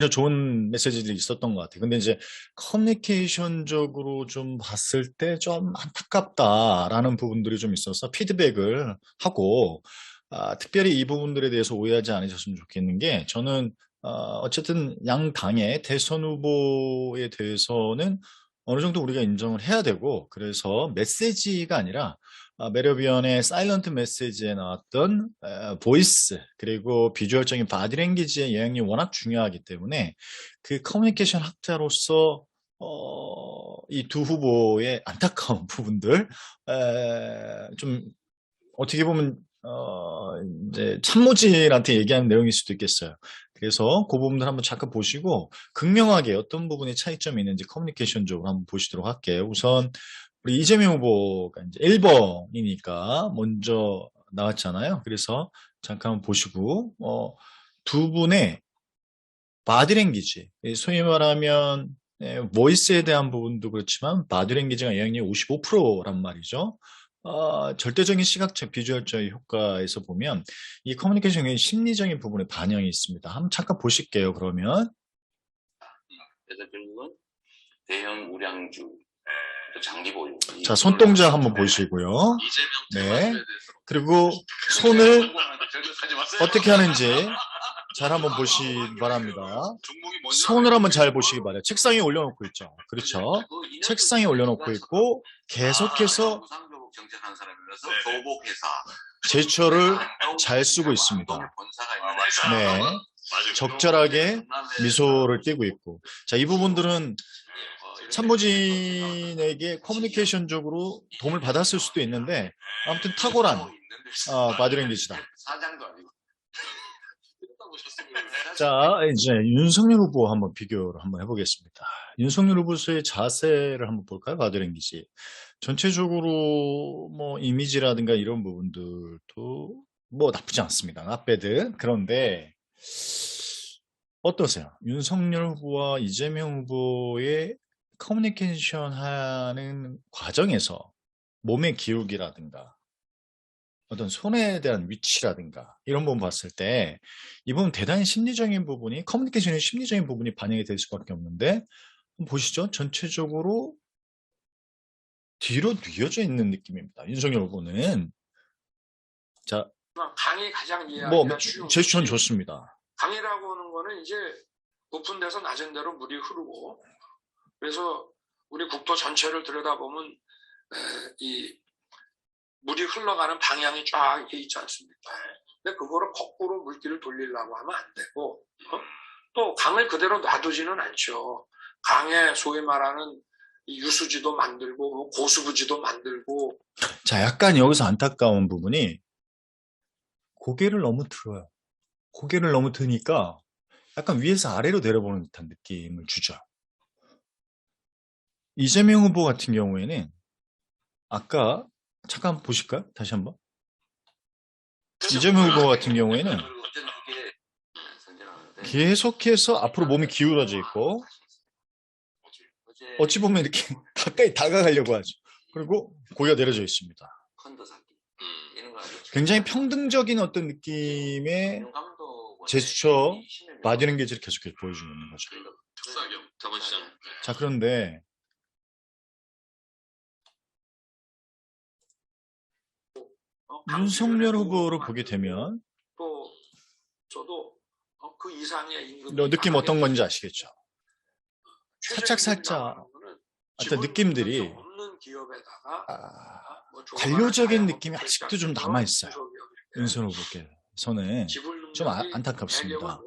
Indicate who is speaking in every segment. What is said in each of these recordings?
Speaker 1: 좋은 메시지들이 있었던 것 같아요. 근데 이제 커뮤니케이션적으로 좀 봤을 때 좀 안타깝다라는 부분들이 좀 있어서 피드백을 하고, 특별히 이 부분들에 대해서 오해하지 않으셨으면 좋겠는 게, 저는 어쨌든 양 당의 대선 후보에 대해서는 어느 정도 우리가 인정을 해야 되고, 그래서 메시지가 아니라 매력위원의 사일런트 메시지에 나왔던 보이스 그리고 비주얼적인 바디랭귀지의 영향이 워낙 중요하기 때문에 그 커뮤니케이션 학자로서 이 두 후보의 안타까운 부분들 좀 어떻게 보면 이제 참모진한테 얘기하는 내용일 수도 있겠어요. 그래서 그 부분들 한번 잠깐 보시고 극명하게 어떤 부분에 차이점이 있는지 커뮤니케이션적으로 한번 보시도록 할게요. 우선 우리 이재명 후보가 이제 1번이니까 먼저 나왔잖아요. 그래서 잠깐 보시고 두 분의 바디랭귀지, 소위 말하면 보이스에 대한 부분도 그렇지만 바디랭귀지가 영향력이 55%란 말이죠. 절대적인 시각적, 비주얼적 효과에서 보면 이 커뮤니케이션의 심리적인 부분에 반영이 있습니다. 한번 잠깐 보실게요. 그러면
Speaker 2: 그래서 결국은 대형 우량주 장기 보유.
Speaker 1: 자, 손동작 한번 보시고요. 네. 그리고 손을 어떻게 하는지 잘 한번 보시기 바랍니다. 손을 한번 잘 보시기 바라요. 책상에 올려놓고 있죠. 그렇죠. 책상에 올려놓고 있고 계속해서 제스처를 잘 쓰고 있습니다. 네. 적절하게 미소를 띠고 있고. 자, 이 부분들은 참모진에게 커뮤니케이션적으로 도움을 받았을 수도 있는데 아무튼 탁월한 바디랭귀지다. 자, 이제 윤석열 후보 한번 비교를 한번 해보겠습니다. 윤석열 후보의 자세를 한번 볼까요? 바디랭귀지. 전체적으로 뭐 이미지라든가 이런 부분들도 뭐 나쁘지 않습니다. not bad. 그런데 어떠세요? 윤석열 후보와 이재명 후보의 커뮤니케이션 하는 과정에서 몸의 기울기라든가 어떤 손에 대한 위치라든가 이런 부분 봤을 때 이 부분 대단히 심리적인 부분이 커뮤니케이션의 심리적인 부분이 반영이 될 수밖에 없는데 보시죠. 전체적으로 뒤로 뉘어져 있는 느낌입니다. 윤석열 후보는 자,
Speaker 3: 강이 가장
Speaker 1: 뭐 제스처는 좋습니다.
Speaker 3: 강이라고 하는 거는 이제 높은 데서 낮은 데로 물이 흐르고 그래서 우리 국토 전체를 들여다보면 이 물이 흘러가는 방향이 쫙 있지 않습니까? 근데 그거를 거꾸로 물길을 돌리려고 하면 안 되고 또 강을 그대로 놔두지는 않죠. 강에 소위 말하는 유수지도 만들고 고수부지도 만들고.
Speaker 1: 자, 약간 여기서 안타까운 부분이 고개를 너무 들어요. 고개를 너무 드니까 약간 위에서 아래로 내려보는 듯한 느낌을 주죠. 이재명 후보 같은 경우에는 아까 잠깐 보실까요? 다시 한번. 이재명 후보 같은 경우에는 계속해서 앞으로 몸이 기울어져 있고 어찌 보면 이렇게 가까이 다가가려고 하죠. 그리고 고개가 내려져 있습니다. 굉장히 평등적인 어떤 느낌의 제스처, 바디랭귀지를 계속해서 보여주고 있는 거죠. 자, 그런데 윤석열 후보를 보게 되면
Speaker 3: 또 저도 그 이상의
Speaker 1: 느낌 어떤 건지 아시겠죠? 살짝 어떤 느낌들이 관료적인 느낌이 아직도 좀 남아있어요. 윤석열 후보께서는 좀 안타깝습니다.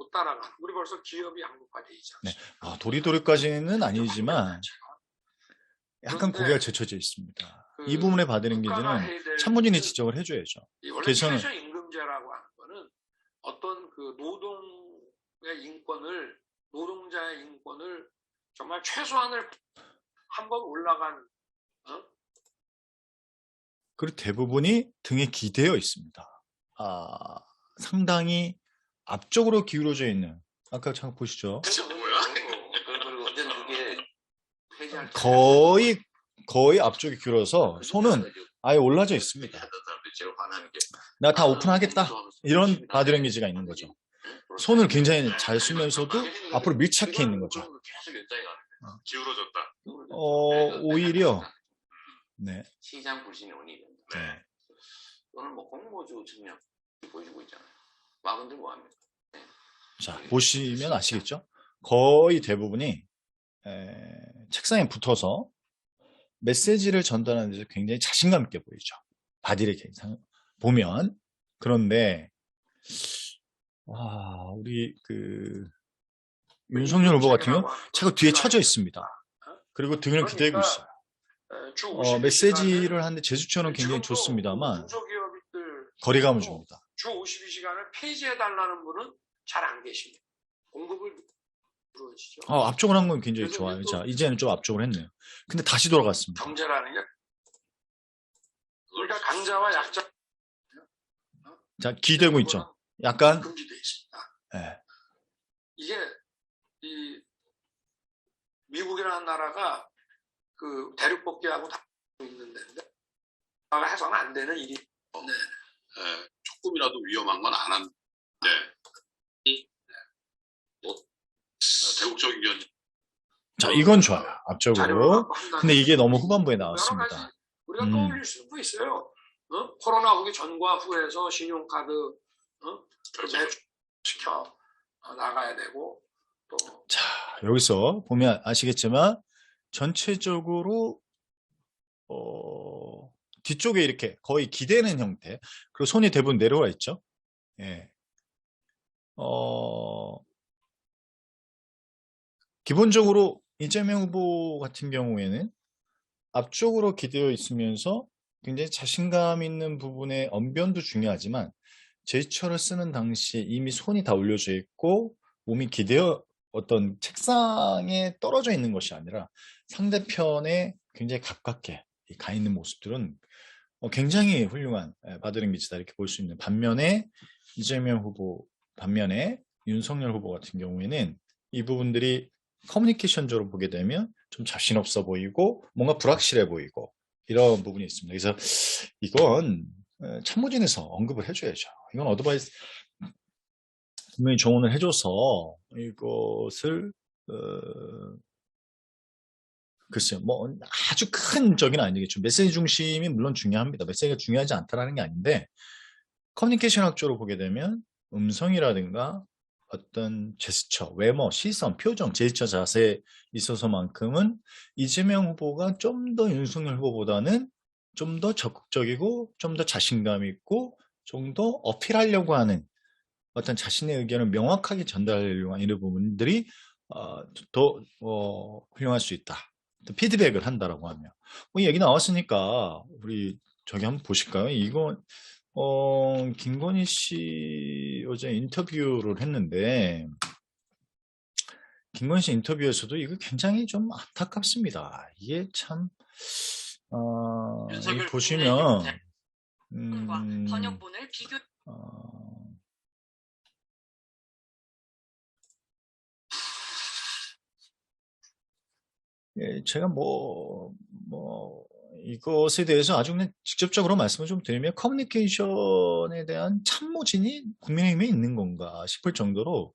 Speaker 3: 우리 벌써 기업이 양극화돼 있잖아요.
Speaker 1: 네. 도리도리까지는 아니지만 약간 고개가 제쳐져 있습니다. 이 부분에 바디랭귀지는 참모진이 지적을 해줘야죠.
Speaker 3: 그래서 최저임금제라고 하는 거는 어떤 그 노동자의 인권을 정말 최소한을 한번 올라간
Speaker 1: 그리고 대부분이 등에 기대어 있습니다. 상당히 앞쪽으로 기울어져 있는 아까 잠깐 보시죠. 거의 앞쪽에 기울어서 손은 아예 올라져 있습니다. 나 다 오픈하겠다. 이런 바디랭귀지가 있는 거죠. 손을 굉장히 잘 쓰면서도 앞으로 밀착해 있는 거죠.
Speaker 2: 계속 연장이 가는
Speaker 4: 기울어졌다.
Speaker 1: 오히려 네.
Speaker 2: 시장 불신의 원인이 된다.
Speaker 1: 네.
Speaker 2: 오늘 뭐 공모주 측면 보여주고 있잖아요. 막은들 뭐합니까?
Speaker 1: 자, 보시면 아시겠죠? 거의 대부분이 책상에 붙어서 메시지를 전달하는 데서 굉장히 자신감 있게 보이죠. 바디를 보면. 그런데 와, 우리 윤석열 후보 같은 경우는 자꾸 뒤에 처져 있습니다. 그리고 등을 기대고 있어요. 메시지를 하는데 제스처는 굉장히 좋습니다만 거리감을 줍니다.
Speaker 3: 주 52시간을 폐지해달라는 분은 잘 안 계십니다. 공급을 부르시죠.
Speaker 1: 압축을 한 건 굉장히 좋아요. 자, 이제는 좀 압축을 했네요. 근데 다시 돌아갔습니다.
Speaker 3: 경제라는 게 그러니까 강자와 약자
Speaker 1: 자, 기대고 있죠. 약간
Speaker 3: 금지되어 있습니다.
Speaker 1: 네.
Speaker 3: 이게 이 미국이라는 나라가 그 대륙법계하고 다 있는 데인데 해서는 안 되는 일이. 네.
Speaker 4: 조금이라도 위험한 건 안 한데 뭐 대국적 의견.
Speaker 1: 자, 이건 좋아요. 앞쪽으로. 근데 이게 너무 후반부에 나왔습니다.
Speaker 3: 여러 가지 우리가 떠올릴 수도 있어요. 코로나 오기 전과 후에서 신용카드 매출시켜 나가야 되고 또.
Speaker 1: 자, 여기서 보면 아시겠지만 전체적으로 뒤쪽에 이렇게 거의 기대는 형태, 그리고 손이 대부분 내려와 있죠. 예. 기본적으로 이재명 후보 같은 경우에는 앞쪽으로 기대어 있으면서 굉장히 자신감 있는 부분의 언변도 중요하지만 제스처를 쓰는 당시에 이미 손이 다 올려져 있고 몸이 기대어 어떤 책상에 떨어져 있는 것이 아니라 상대편에 굉장히 가깝게 가 있는 모습들은 굉장히 훌륭한 바디랭귀지다 이렇게 볼 수 있는 반면에 이재명 후보 반면에 윤석열 후보 같은 경우에는 이 부분들이 커뮤니케이션적으로 보게 되면 좀 자신 없어 보이고 뭔가 불확실해 보이고 이런 부분이 있습니다. 그래서 이건 참모진에서 언급을 해줘야죠. 이건 어드바이스 분명히 조언을 해줘서 이것을 글쎄요, 뭐 아주 큰 적은 아니겠죠. 메시지 중심이 물론 중요합니다. 메시지가 중요하지 않다라는 게 아닌데 커뮤니케이션 학적으로 보게 되면 음성이라든가 어떤 제스처, 외모, 시선, 표정, 제스처 자세에 있어서만큼은 이재명 후보가 좀 더 윤석열 후보보다는 좀 더 적극적이고 좀 더 자신감 있고 좀 더 어필하려고 하는 어떤 자신의 의견을 명확하게 전달하려고 하는 이런 부분들이 더 훌륭할 수 있다. 또 피드백을 한다라고 하면 이 얘기 나왔으니까 우리 저기 한번 보실까요? 이거 김건희 씨 어제 인터뷰를 했는데 김건희 씨 인터뷰에서도 이거 굉장히 좀 안타깝습니다. 이게 참 보시면
Speaker 5: 번역본을 비교
Speaker 1: 예, 제가 이것에 대해서 아주 그냥 직접적으로 말씀을 좀 드리면 커뮤니케이션에 대한 참모진이 국민의힘에 있는 건가 싶을 정도로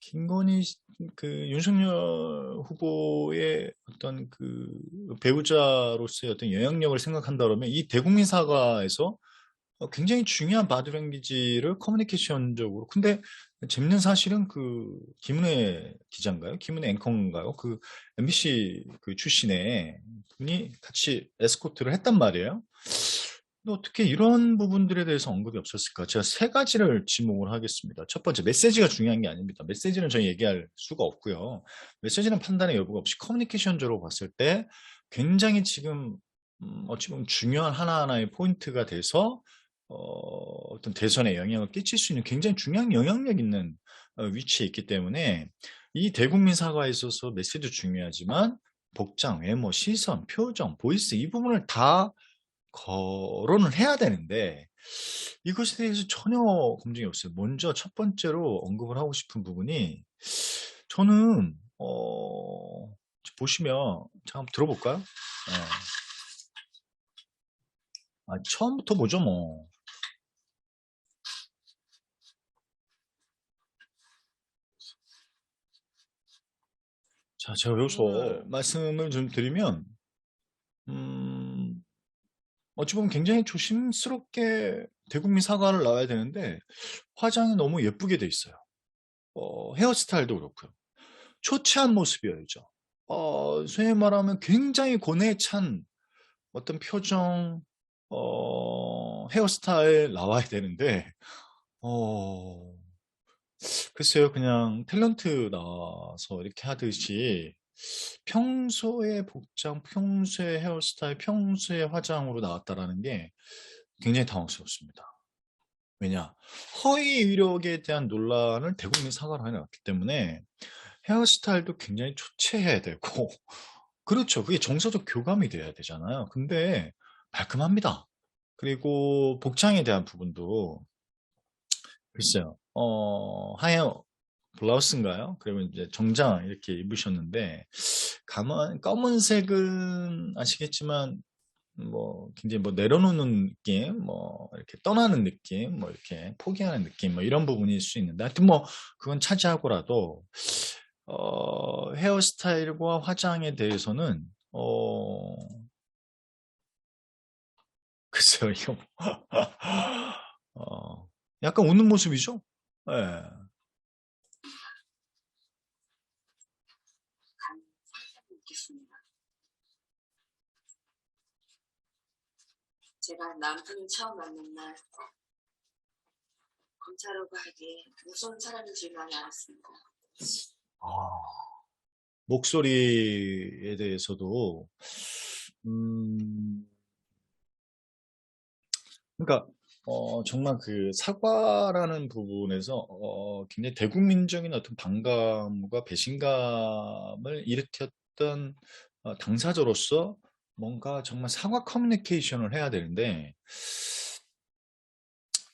Speaker 1: 김건희 윤석열 후보의 어떤 배우자로서의 어떤 영향력을 생각한다 그러면 이 대국민 사과에서 굉장히 중요한 바디랭귀지를 커뮤니케이션적으로 근데 재밌는 사실은 김은혜 기자인가요? 김은혜 앵커인가요? MBC 출신의 분이 같이 에스코트를 했단 말이에요. 근데 어떻게 이런 부분들에 대해서 언급이 없었을까? 제가 세 가지를 지목을 하겠습니다. 첫 번째, 메시지가 중요한 게 아닙니다. 메시지는 저희 얘기할 수가 없고요. 메시지는 판단의 여부가 없이 커뮤니케이션적으로 봤을 때 굉장히 지금 어찌 보면 중요한 하나하나의 포인트가 돼서 어떤 대선에 영향을 끼칠 수 있는 굉장히 중요한 영향력 있는 위치에 있기 때문에 이 대국민 사과에 있어서 메시지도 중요하지만 복장, 외모, 시선, 표정, 보이스 이 부분을 다 거론을 해야 되는데 이것에 대해서 전혀 검증이 없어요. 먼저 첫 번째로 언급을 하고 싶은 부분이 저는 보시면 잠깐 들어볼까요? 처음부터 보죠 뭐. 자, 제가 여기서 말씀을 좀 드리면, 어찌 보면 굉장히 조심스럽게 대국민 사과를 나와야 되는데, 화장이 너무 예쁘게 돼 있어요. 헤어스타일도 그렇고요. 초췌한 모습이어야죠. 소위 말하면 굉장히 고뇌에 찬 어떤 표정, 헤어스타일 나와야 되는데, 어, 글쎄요, 그냥 탤런트 나와서 이렇게 하듯이 평소의 복장, 평소의 헤어스타일, 평소의 화장으로 나왔다라는 게 굉장히 당황스럽습니다. 왜냐? 허위 이력에 대한 논란을 대국민 사과를 해놨기 때문에 헤어스타일도 굉장히 초췌해야 되고, 그렇죠. 그게 정서적 교감이 돼야 되잖아요. 근데 말끔합니다. 그리고 복장에 대한 부분도 글쎄요. 하얀 블라우스인가요? 그리고 이제 정장 이렇게 입으셨는데 검은색은 아시겠지만 뭐 굉장히 뭐 내려놓는 느낌, 뭐 이렇게 떠나는 느낌, 뭐 이렇게 포기하는 느낌, 뭐 이런 부분일 수 있는데 하여튼 뭐 그건 차지하고라도 헤어스타일과 화장에 대해서는 글쎄요 이거 약간 웃는 모습이죠? 예.
Speaker 5: 있겠습니다. 제가 남편을 처음 만난 날 검사라고 하기에 무서운 사람인 줄만 알았습니다.
Speaker 1: 아, 목소리에 대해서도 그러니까 정말 그 사과라는 부분에서 굉장히 대국민적인 어떤 반감과 배신감을 일으켰던 당사자로서 뭔가 정말 사과 커뮤니케이션을 해야 되는데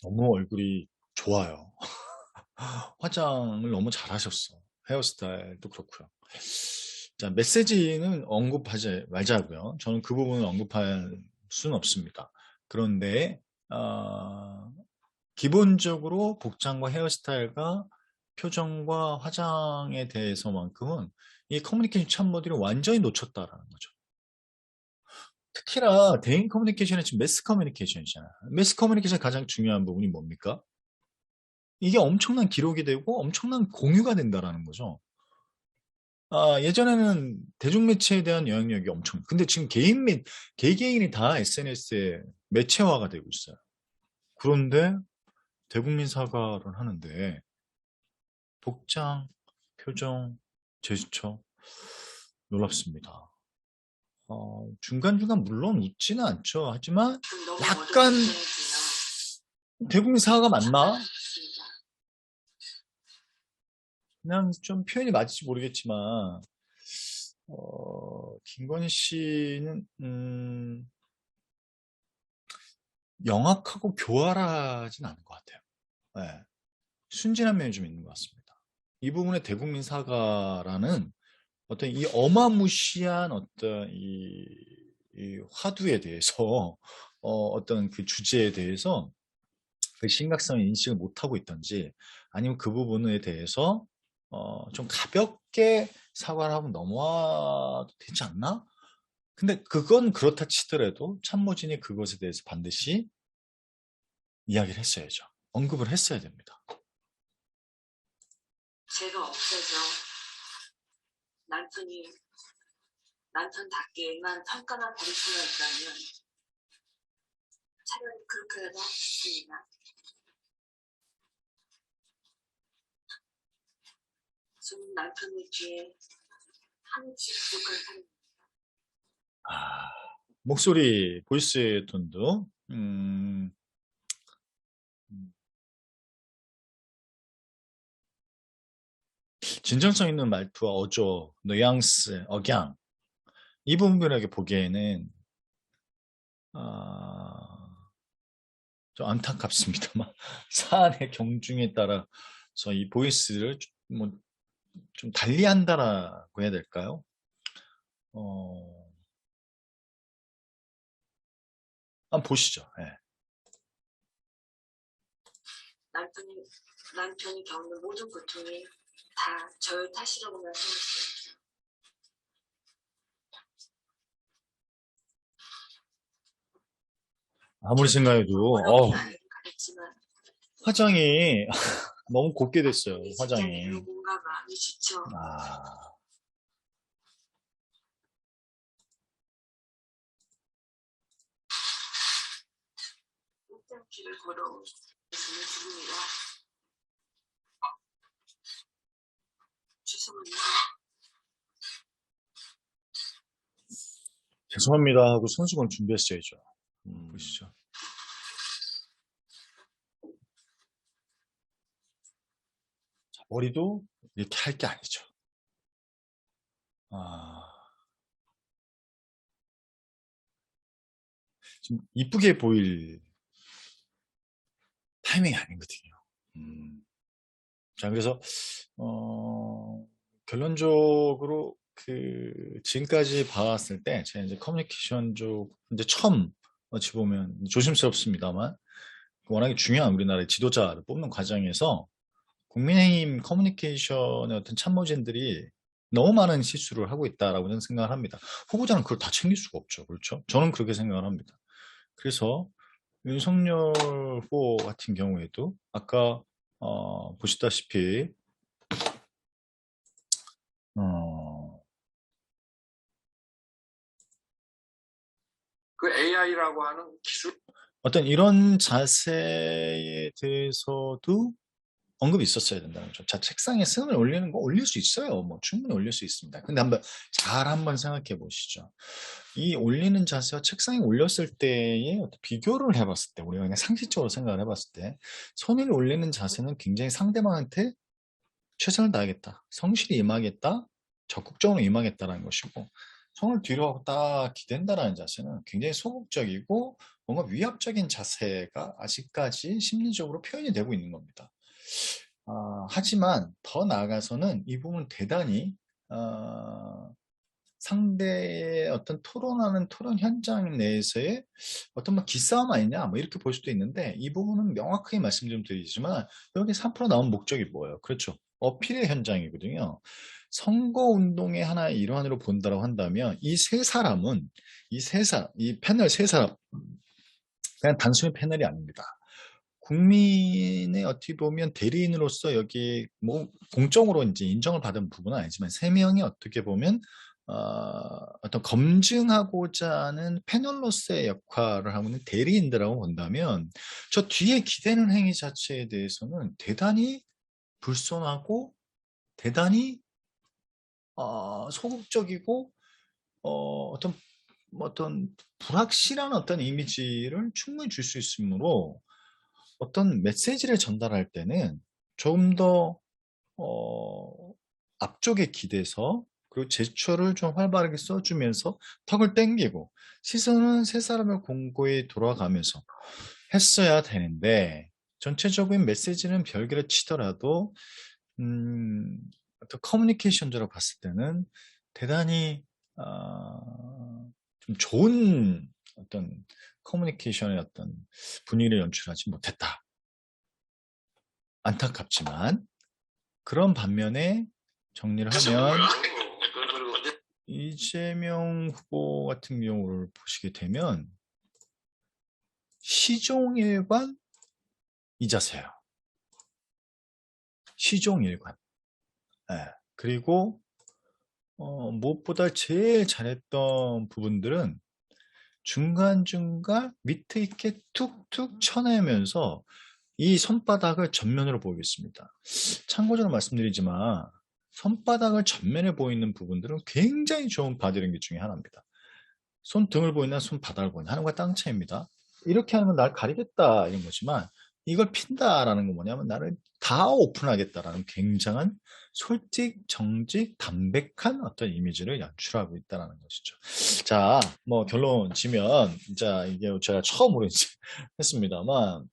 Speaker 1: 너무 얼굴이 좋아요. 화장을 너무 잘하셨어. 헤어스타일도 그렇고요. 자, 메시지는 언급하지 말자고요. 저는 그 부분을 언급할 수는 없습니다. 그런데 기본적으로 복장과 헤어스타일과 표정과 화장에 대해서만큼은 이 커뮤니케이션 참모들이 완전히 놓쳤다라는 거죠. 특히나 대인 커뮤니케이션은 지금 매스 커뮤니케이션이잖아요. 매스 커뮤니케이션 가장 중요한 부분이 뭡니까? 이게 엄청난 기록이 되고 엄청난 공유가 된다라는 거죠. 예전에는 대중매체에 대한 영향력이 근데 지금 개개인이 다 SNS에 매체화가 되고 있어요. 그런데 대국민 사과를 하는데 복장, 표정, 제스처 놀랍습니다. 중간중간 물론 웃지는 않죠. 하지만
Speaker 5: 너무
Speaker 1: 약간
Speaker 5: 어렵게
Speaker 1: 대국민 사과가 맞나?
Speaker 5: 했습니다.
Speaker 1: 그냥 좀 표현이 맞을지 모르겠지만 김건희 씨는 영악하고 교활하진 않은 것 같아요. 네. 순진한 면이 좀 있는 것 같습니다. 이 부분에 대국민 사과라는 어떤 이 어마무시한 어떤 이 화두에 대해서 어떤 그 주제에 대해서 그 심각성을 인식을 못하고 있던지 아니면 그 부분에 대해서 좀 가볍게 사과를 하고 넘어와도 되지 않나? 근데 그건 그렇다 치더라도 참모진이 그것에 대해서 반드시 이야기를 했어야죠. 언급을 했어야 됩니다.
Speaker 5: 제가 없어서 남편답게만 평가만 받을 수가 있다면 차라리 그렇게라도 하겠습니다. 저는 남편의 귀에 한치 부족한 사람입니다.
Speaker 1: 목소리, 보이스 톤도 진정성 있는 말투와 어조, 뉘앙스, 억양 이 부분에게 보기에는 좀 안타깝습니다만 사안의 경중에 따라서 이 보이스를 좀 달리한다라고 해야 될까요? 한번 보시죠. 네.
Speaker 5: 남편이 겪는 모든 고통이 다 저의 탓이라고 말씀하셨어요.
Speaker 1: 아무리 생각해도
Speaker 5: 어려운 나이를 가졌지만
Speaker 1: 화장이 너무 곱게 됐어요.
Speaker 5: 이
Speaker 1: 화장이.
Speaker 5: 직장인으로 몸과 마음이 지쳐
Speaker 1: 아,
Speaker 5: 꽃장길을 걸어온 예수는 죽음이라 죄송합니다.
Speaker 1: 죄송합니다 하고 손수건 준비했어야죠. 보시죠. 자, 머리도 이렇게 할 게 아니죠. 좀 이쁘게 보일 타이밍이 아니거든요. 자, 그래서 결론적으로 지금까지 봐왔을 때 제가 이제 커뮤니케이션 쪽 이제 처음 어찌 보면 조심스럽습니다만 워낙에 중요한 우리나라의 지도자를 뽑는 과정에서 국민의힘 커뮤니케이션의 어떤 참모진들이 너무 많은 실수를 하고 있다라고 저는 생각을 합니다. 후보자는 그걸 다 챙길 수가 없죠. 그렇죠? 저는 그렇게 생각을 합니다. 그래서 윤석열 후보 같은 경우에도 아까 보시다시피
Speaker 3: 그 AI라고 하는 기술
Speaker 1: 어떤 이런 자세에 대해서도 언급이 있었어야 된다는 거죠. 자, 책상에 승을 올리는 거 올릴 수 있어요. 뭐 충분히 올릴 수 있습니다. 근데 한번 생각해 보시죠. 이 올리는 자세와 책상에 올렸을 때의 어떤 비교를 해봤을 때, 우리가 그냥 상식적으로 생각을 해봤을 때, 손을 올리는 자세는 굉장히 상대방한테 최선을 다하겠다, 성실히 임하겠다, 적극적으로 임하겠다라는 것이고, 손을 뒤로 하고 딱 기댄다라는 자세는 굉장히 소극적이고 뭔가 위압적인 자세가 아직까지 심리적으로 표현이 되고 있는 겁니다. 하지만 더 나아가서는 이 부분은 대단히 상대의 어떤 토론하는 토론 현장 내에서의 어떤 뭐 기싸움 아니냐 뭐 이렇게 볼 수도 있는데, 이 부분은 명확하게 말씀 좀 드리지만 여기 3% 나온 목적이 뭐예요? 그렇죠. 어필의 현장이거든요. 선거운동의 하나의 일환으로 본다고 한다면 이 패널 세 사람 그냥 단순히 패널이 아닙니다. 국민의 어떻게 보면 대리인으로서 여기 뭐 공적으로 이제 인정을 받은 부분은 아니지만 세 명이 어떻게 보면 어떤 검증하고자 하는 패널로서의 역할을 하고 있는 대리인들이라고 본다면 저 뒤에 기대는 행위 자체에 대해서는 대단히 불손하고 대단히 소극적이고 어떤 불확실한 어떤 이미지를 충분히 줄 수 있으므로 어떤 메시지를 전달할 때는 조금 더 앞쪽에 기대서 그리고 제스처를 좀 활발하게 써주면서 턱을 당기고 시선은 세 사람의 공고에 돌아가면서 했어야 되는데, 전체적인 메시지는 별개로 치더라도 어떤 커뮤니케이션적으로 봤을 때는 대단히 좀 좋은 어떤 커뮤니케이션의 어떤 분위기를 연출하지 못했다. 안타깝지만 그런 반면에 정리를 하면 이재명 후보 같은 경우를 보시게 되면 시종일관 이 자세예요. 시종일관. 네. 그리고 무엇보다 제일 잘했던 부분들은 중간중간 밑에 있게 툭툭 쳐내면서 이 손바닥을 전면으로 보이겠습니다. 참고적으로 말씀드리지만 손바닥을 전면에 보이는 부분들은 굉장히 좋은 바디랭귀지 중에 하나입니다. 손등을 보이나 손바닥을 보이나 하는 것과 땅 차이입니다. 이렇게 하는 건 날 가리겠다 이런 거지만, 이걸 핀다라는 건 뭐냐면 나를 다 오픈하겠다라는 굉장한 솔직, 정직, 담백한 어떤 이미지를 연출하고 있다는 것이죠. 자, 뭐 결론 지면, 자, 이게 제가 처음으로 이제 했습니다만,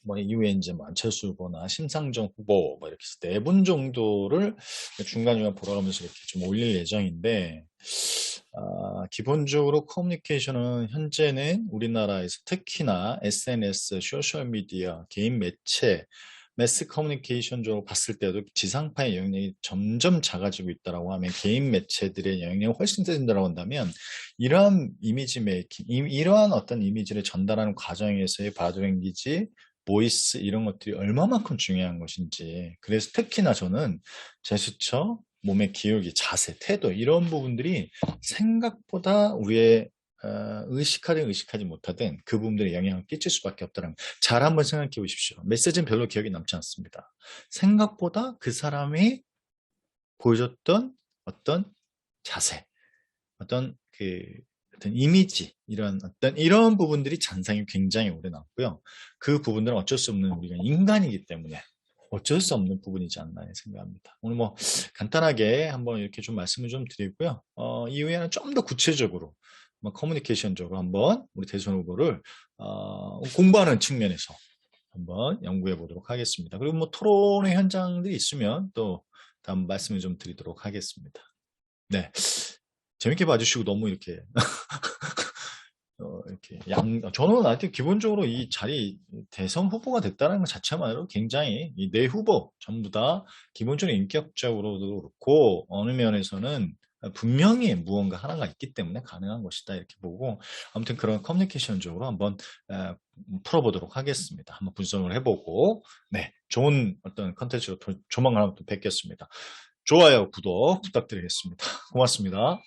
Speaker 1: 뭐 이후에 이제 뭐 안철수 후보나 심상정 후보 뭐 이렇게 네 분 정도를 중간중간 돌아가면서 이렇게 좀 올릴 예정인데, 기본적으로 커뮤니케이션은 현재는 우리나라에서 특히나 SNS, 소셜미디어, 개인 매체 매스 커뮤니케이션적으로 봤을 때도 지상파의 영향력이 점점 작아지고 있다라고 하면 개인 매체들의 영향력이 훨씬 세진다라고 한다면 이러한 이미지 메이킹, 이러한 어떤 이미지를 전달하는 과정에서의 바디랭귀지, 보이스 이런 것들이 얼마만큼 중요한 것인지 그래서 특히나 저는 제스처, 몸의 기울기, 자세, 태도 이런 부분들이 생각보다 우리의 의식하든 의식하지 못하든 그 부분들에 영향을 끼칠 수밖에 없다는 잘 한번 생각해 보십시오. 메시지는 별로 기억이 남지 않습니다. 생각보다 그 사람이 보여줬던 어떤 자세, 어떤 어떤 이미지, 이런 부분들이 잔상이 굉장히 오래 남고요. 그 부분들은 어쩔 수 없는 우리가 인간이기 때문에 어쩔 수 없는 부분이지 않나 생각합니다. 오늘 뭐 간단하게 한번 이렇게 좀 말씀을 좀 드리고요. 이후에는 좀 더 구체적으로 커뮤니케이션적으로 한번 우리 대선 후보를 공부하는 측면에서 한번 연구해 보도록 하겠습니다. 그리고 뭐 토론의 현장들이 있으면 또 다음 말씀을 좀 드리도록 하겠습니다. 네. 재밌게 봐주시고 너무 이렇게 이렇게 저는 하여튼 기본적으로 이 자리 대선 후보가 됐다는 것 자체만으로 굉장히 이 네 후보 전부 다 기본적으로 인격적으로도 그렇고 어느 면에서는 분명히 무언가 하나가 있기 때문에 가능한 것이다 이렇게 보고 아무튼 그런 커뮤니케이션적으로 한번 풀어보도록 하겠습니다. 한번 분석을 해보고 네 좋은 어떤 컨텐츠로 조만간 한번 또 뵙겠습니다. 좋아요, 구독 부탁드리겠습니다. 고맙습니다.